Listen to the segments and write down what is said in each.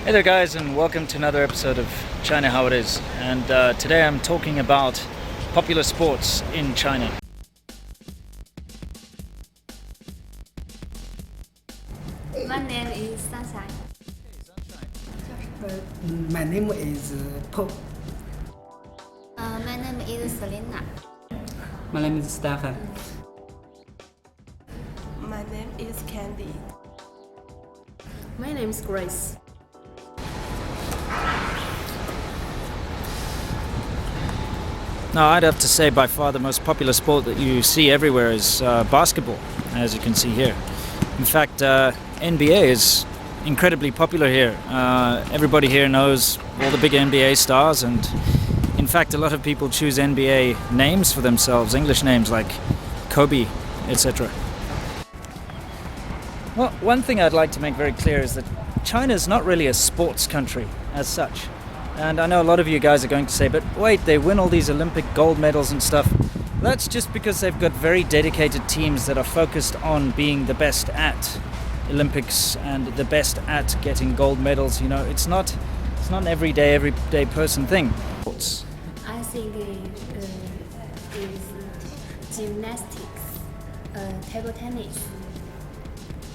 Hey there guys, and welcome to another episode of China How It Is. And today I'm talking about popular sports in China. My name is Sunshine. My name is Paul. My name is Selena. My name is Stefan. My name is Candy. My name is Grace. Now I'd have to say by far the most popular sport that you see everywhere is basketball, as you can see here. In fact, NBA is incredibly popular here. Everybody here knows all the big NBA stars, and in fact a lot of people choose NBA names for themselves, English names like Kobe, etc. Well, one thing I'd like to make very clear is that China is not really a sports country as such. And I know a lot of you guys are going to say, but wait, they win all these Olympic gold medals and stuff. That's just because they've got very dedicated teams that are focused on being the best at Olympics and the best at getting gold medals. You know, it's not an everyday person thing. Sports. I think is gymnastics, table tennis,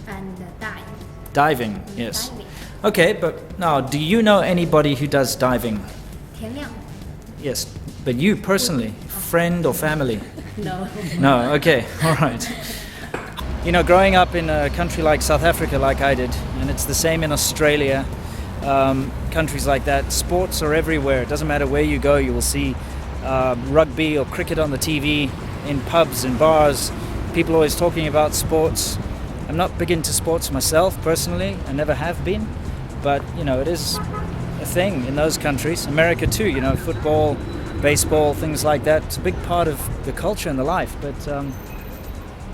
and diving. Diving, yes. Diving. Okay, but now, do you know anybody who does diving? 田亮. Yes, but you personally, friend or family? No. No, okay, all right. You know, growing up in a country like South Africa, like I did, and it's the same in Australia, countries like that, sports are everywhere. It doesn't matter where you go, you will see rugby or cricket on the TV, in pubs and bars. People always talking about sports. I'm not big into sports myself, personally. I never have been. But, you know, it is a thing in those countries. America too, you know, football, baseball, things like that. It's a big part of the culture and the life. But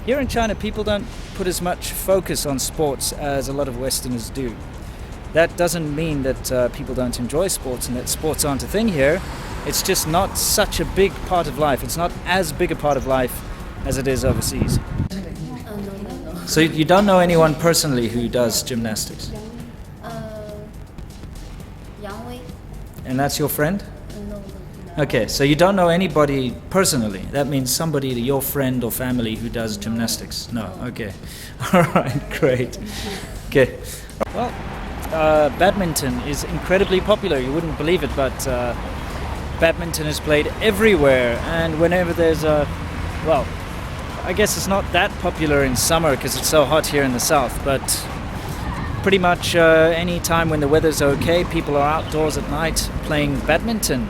here in China, people don't put as much focus on sports as a lot of Westerners do. That doesn't mean that people don't enjoy sports and that sports aren't a thing here. It's just not such a big part of life. It's not as big a part of life as it is overseas. No. So you don't know anyone personally who does gymnastics? Yang Wei. And that's your friend? No. Okay, so you don't know anybody personally. That means somebody, your friend or family, who does gymnastics. No, okay. All right, great. Okay. Well, badminton is incredibly popular. You wouldn't believe it, but badminton is played everywhere. And whenever there's well, I guess it's not that popular in summer because it's so hot here in the south, but pretty much any time when the weather's okay, people are outdoors at night playing badminton.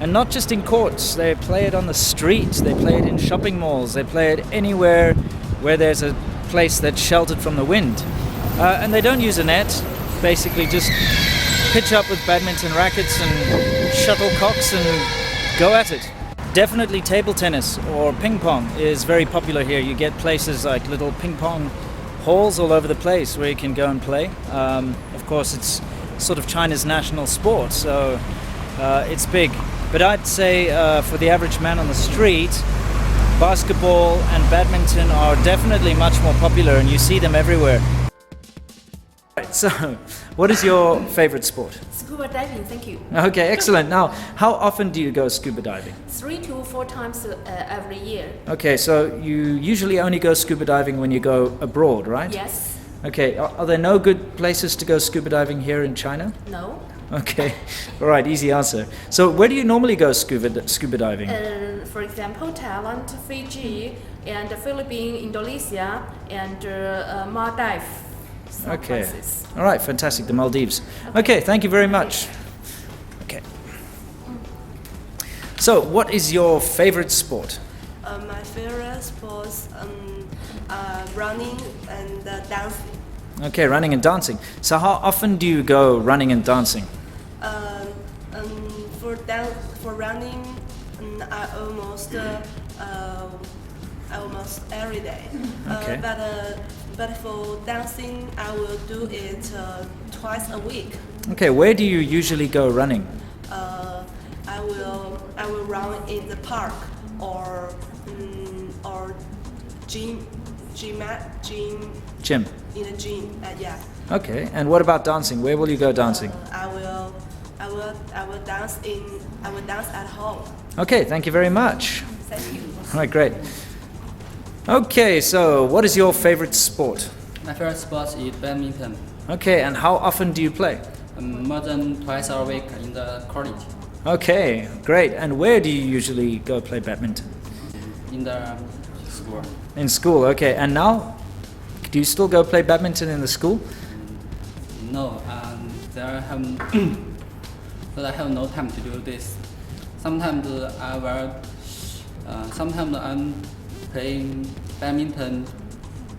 And not just in courts, they play it on the street, they play it in shopping malls, they play it anywhere where there's a place that's sheltered from the wind. And they don't use a net, basically just pitch up with badminton rackets and shuttlecocks and go at it. Definitely table tennis or ping pong is very popular here. You get places like little ping pong halls all over the place where you can go and play. Of course, it's sort of China's national sport, so it's big. But I'd say for the average man on the street, basketball and badminton are definitely much more popular, and you see them everywhere. Right, so, what is your favorite sport? Scuba diving, thank you. Okay, excellent. Now, how often do you go scuba diving? 3 to 4 times every year. Okay, so you usually only go scuba diving when you go abroad, right? Yes. Okay, are there no good places to go scuba diving here in China? No. Okay, all right, easy answer. So where do you normally go scuba diving? For example, Thailand, Fiji, and the Philippines, Indonesia, and Maldives. Some Okay, places. all right, fantastic, the Maldives. Okay, thank you very much. Okay. So what is your favorite sport? My favorite sports running and dancing. Okay, running and dancing. So how often do you go running and dancing? For running, I almost every day. Okay. But for dancing, I will do it twice a week. Okay, where do you usually go running? I will run in the park or gym Gym. in a gym. Yeah. Okay, and what about dancing? Where will you go dancing? I will dance at home. Okay, thank you very much. Thank you. All right, great. Okay, so what is your favorite sport? My favorite sport is badminton. Okay, and how often do you play? More than twice a week in the college. Okay, great. And where do you usually go play badminton? In the school. In school, okay. And now, do you still go play badminton in the school? No, there have but I have no time to do this. Sometimes sometimes I'm playing badminton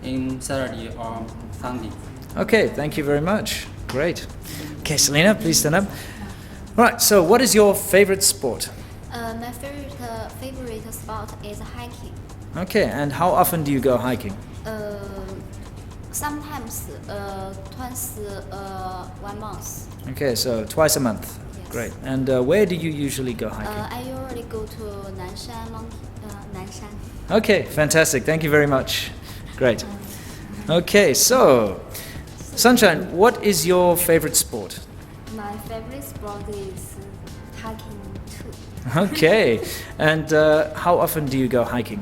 in Saturday or Sunday. Okay, thank you very much. Great. Okay, Selena, please stand up. Right, so what is your favorite sport? My favorite sport is hiking. Okay, and how often do you go hiking? Sometimes twice 1 month. Okay, so twice a month. Yes. Great. And where do you usually go hiking? I usually go to Nanshan Monkey, Nanshan. Okay, fantastic. Thank you very much. Great. Okay, so Sunshine, what is your favorite sport? My favorite sport is hiking too. Okay, and how often do you go hiking?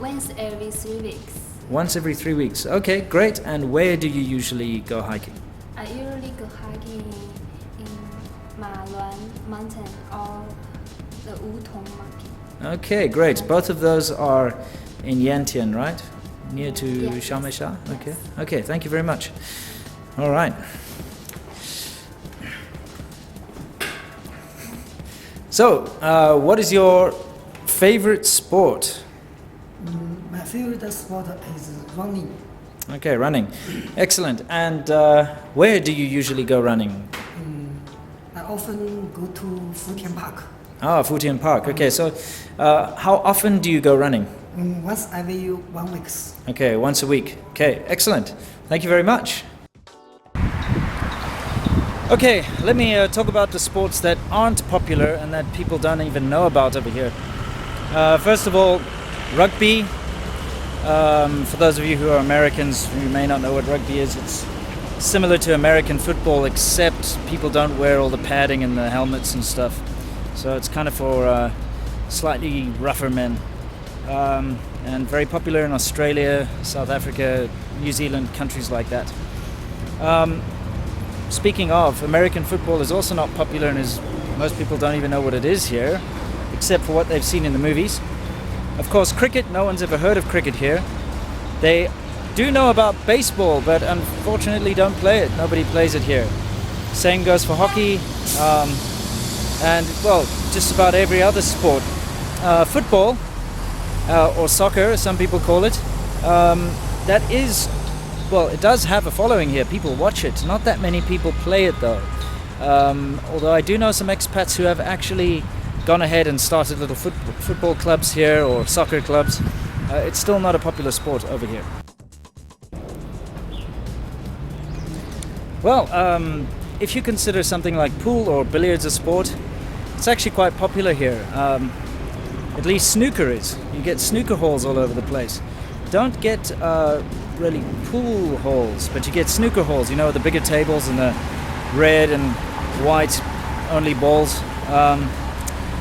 Once every 3 weeks. Once every 3 weeks. Okay, great. And where do you usually go hiking? I usually go hiking in Maluan Mountain or the Wutong Mountain. Okay, great. Both of those are in Yantian, right? Near to Yes. Xiaomei. Okay. Okay, thank you very much. All right. So, what is your favorite sport? My favorite sport is running. Okay, running. Excellent. And where do you usually go running? I often go to Futian Park. Ah, Futian Park. Okay, so how often do you go running? Once every 1 week. Okay, once a week. Okay, excellent. Thank you very much. Okay, let me talk about the sports that aren't popular and that people don't even know about over here. First of all, rugby. For those of you who are Americans, you may not know what rugby is. It's similar to American football, except people don't wear all the padding and the helmets and stuff. So it's kind of for slightly rougher men. And very popular in Australia, South Africa, New Zealand, countries like that. Speaking of, American football is also not popular, and most people don't even know what it is here, except for what they've seen in the movies. Of course, cricket, no one's ever heard of cricket here. They do know about baseball, but unfortunately don't play it. Nobody plays it here. Same goes for hockey, and, well, just about every other sport. Football, or soccer, as some people call it, that is, well, it does have a following here. People watch it. Not that many people play it, though. Although I do know some expats who have actually gone ahead and started little football clubs here, or soccer clubs. It's still not a popular sport over here. Well, if you consider something like pool or billiards a sport, it's actually quite popular here. At least snooker is. You get snooker halls all over the place. Don't get really pool halls, but you get snooker halls, you know, the bigger tables and the red and white only balls.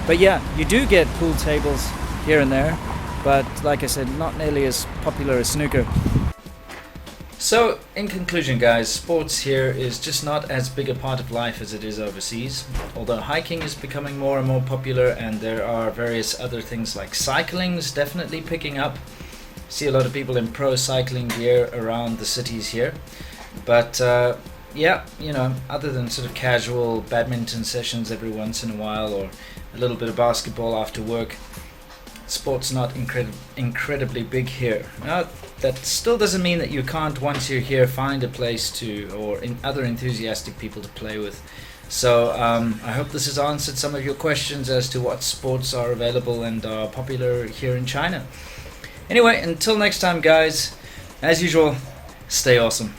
But yeah, you do get pool tables here and there, but like I said, not nearly as popular as snooker. So, in conclusion guys, sports here is just not as big a part of life as it is overseas. Although hiking is becoming more and more popular, and there are various other things like cycling is definitely picking up. See a lot of people in pro cycling gear around the cities here. But yeah, you know, other than sort of casual badminton sessions every once in a while, or a little bit of basketball after work, sport's not incredibly big here. Now, that still doesn't mean that you can't, once you're here, find a place to, or other enthusiastic people to play with. So I hope this has answered some of your questions as to what sports are available and are popular here in China. Anyway, until next time guys, as usual, stay awesome.